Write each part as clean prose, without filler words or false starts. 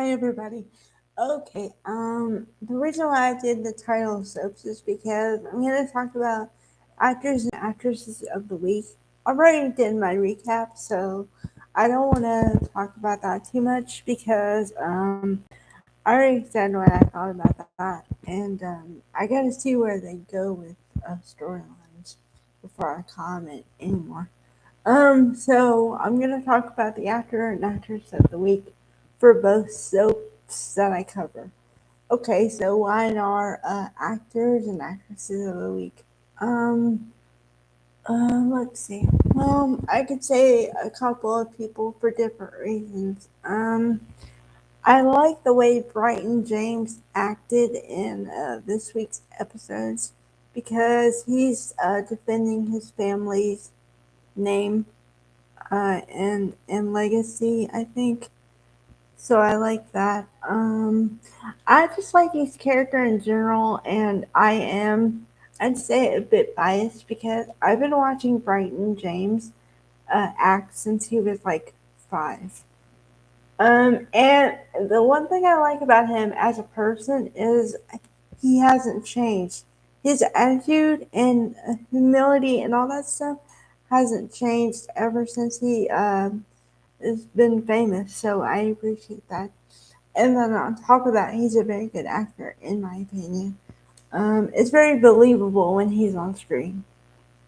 Hi everybody. Okay, the reason why I did the title of soaps is because I'm gonna talk about actors and actresses of the week. I already did my recap, so I don't want to talk about that too much because I already said what I thought about that, and I gotta see where they go with storylines before I comment anymore. So I'm gonna talk about the actor and actress of the week for both soaps that I cover. Okay, so mine are actors and actresses of the week. Um, let's see. Well, I could say a couple of people for different reasons. I like the way Brighton James acted in this week's episodes because he's defending his family's name and legacy, I think. So I like that. I just like his character in general, and I'd say, a bit biased because I've been watching Brighton James act since he was like 5. And the one thing I like about him as a person is he hasn't changed. His attitude and humility and all that stuff hasn't changed ever since he has been famous. So I appreciate that. And then on top of that, he's a very good actor, in my opinion. It's very believable when he's on screen.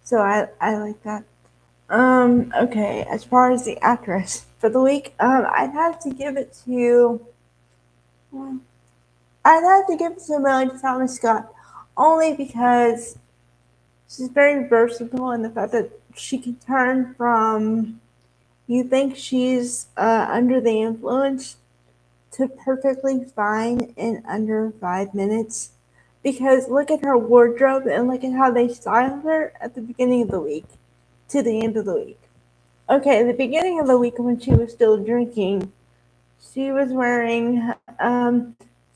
So I like that. Okay, as far as the actress for the week, I'd have to give it to. well, I'd have to give it to Melody Thomas Scott, only because she's very versatile in the fact that she can turn from you think she's under the influence to perfectly fine in under 5 minutes. Because look at her wardrobe and look at how they styled her at the beginning of the week to the end of the week. Okay, the beginning of the week when she was still drinking, she was wearing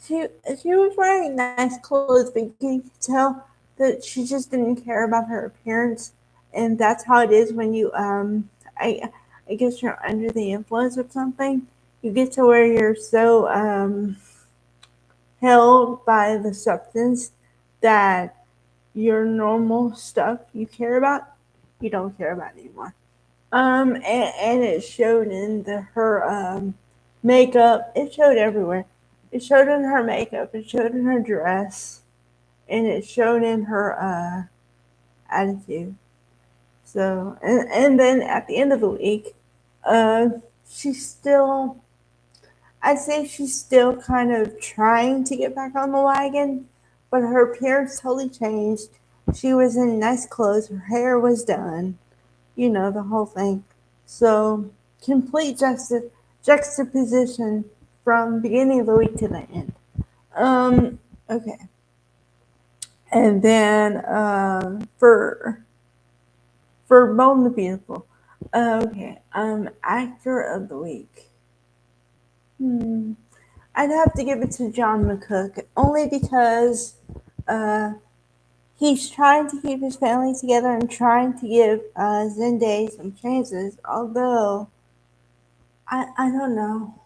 she was wearing nice clothes, but you can tell that she just didn't care about her appearance, and that's how it is when you I guess you're under the influence of something. You get to where you're so held by the substance that your normal stuff you care about, you don't care about anymore. And it showed in her makeup. It showed everywhere. It showed in her makeup. It showed in her dress, and it showed in her attitude. So, and then at the end of the week, uh, she's still. I'd say she's still kind of trying to get back on the wagon, but her appearance totally changed. She was in nice clothes. Her hair was done. You know, the whole thing. So, complete juxtaposition from beginning of the week to the end. Okay. And then for Bone the Beautiful. Okay. Actor of the week. Hmm. I'd have to give it to John McCook only because uh, he's trying to keep his family together and trying to give Zendaya some chances. Although I don't know,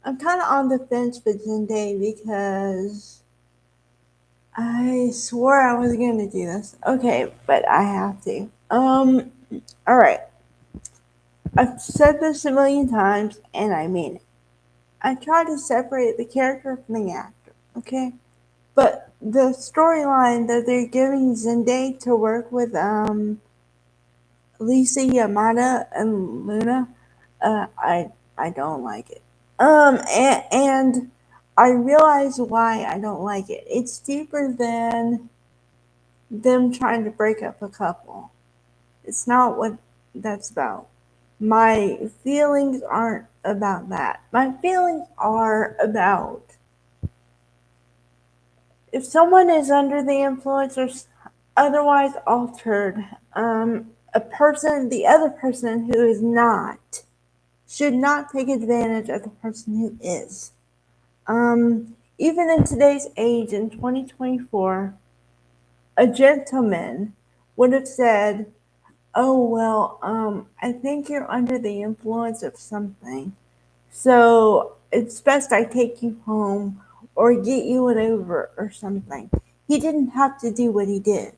I'm kind of on the fence with Zendaya because I swore I was going to do this. Okay, but I have to. All right. I've said this a million times, and I mean it. I try to separate the character from the actor. Okay, but the storyline that they're giving Zendaya to work with Lisa Yamada and Luna, I don't like it. And I realize why I don't like it. It's deeper than them trying to break up a couple. It's not what that's about. My feelings aren't about that. My feelings are about if someone is under the influence or otherwise altered, the other person who is not, should not take advantage of the person who is. Even in today's age, in 2024, a gentleman would have said, "Oh well, I think you're under the influence of something, so it's best I take you home or get you an Uber or something. He didn't have to do what he did.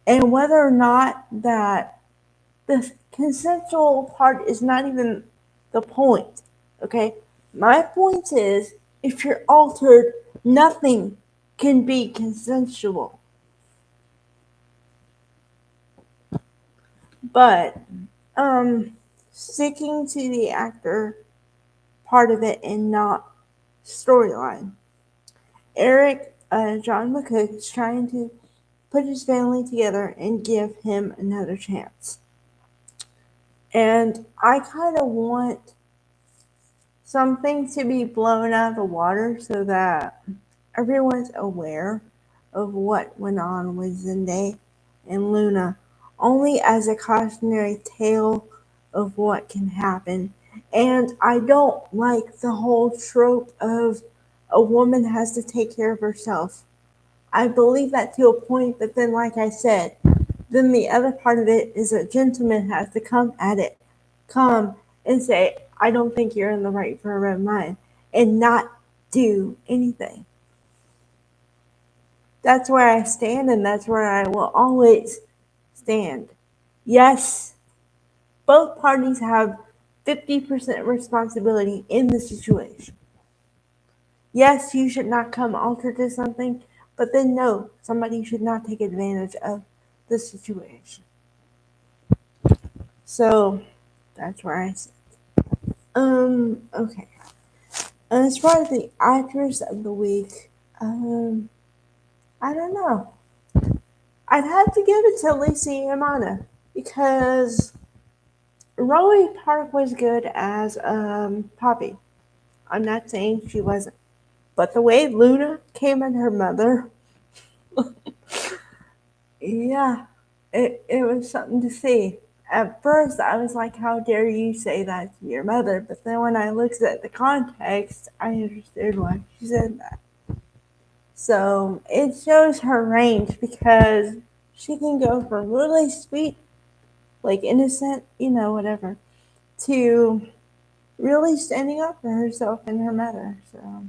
And whether or not that the consensual part is not even the point. Okay? My point is if you're altered, nothing can be consensual. But sticking to the actor part of it and not storyline. Eric John McCook is trying to put his family together and give him another chance. And I kind of want something to be blown out of the water so that everyone's aware of what went on with Zendaya and Luna, only as a cautionary tale of what can happen. And I don't like the whole trope of a woman has to take care of herself. I believe that to a point, but then, like I said, then the other part of it is a gentleman has to come and say, I don't think you're in the right frame of mind, and not do anything. That's where I stand, and that's where I will always stand. Yes, both parties have 50% responsibility in the situation. Yes, you should not come altered to something, but then no, somebody should not take advantage of the situation. So that's where I sit. Okay. As far as the actress of the week, I don't know. I'd have to give it to Lacey Amana because Rowie Park was good as Poppy. I'm not saying she wasn't, but the way Luna came at her mother, yeah, it was something to see. At first, I was like, "How dare you say that to your mother?" But then when I looked at the context, I understood why she said that. So it shows her range because she can go from really sweet, like innocent, whatever, to really standing up for herself and her mother. So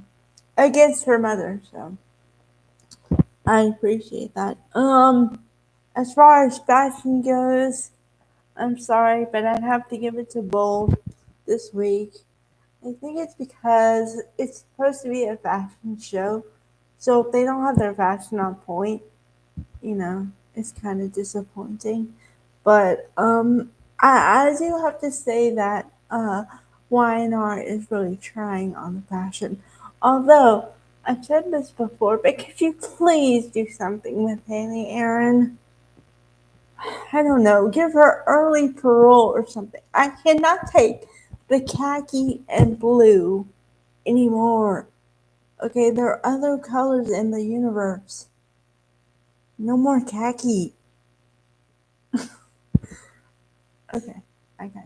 against her mother. So I appreciate that. As far as fashion goes, I'm sorry, but I'd have to give it to Bold this week. I think it's because it's supposed to be a fashion show. So if they don't have their fashion on point, it's kind of disappointing. But I do have to say that YNR is really trying on the fashion. Although I've said this before, but could you please do something with Haley Aaron? I don't know, give her early parole or something. I cannot take the khaki and blue anymore. Okay, there are other colors in the universe. No more khaki. Okay, I got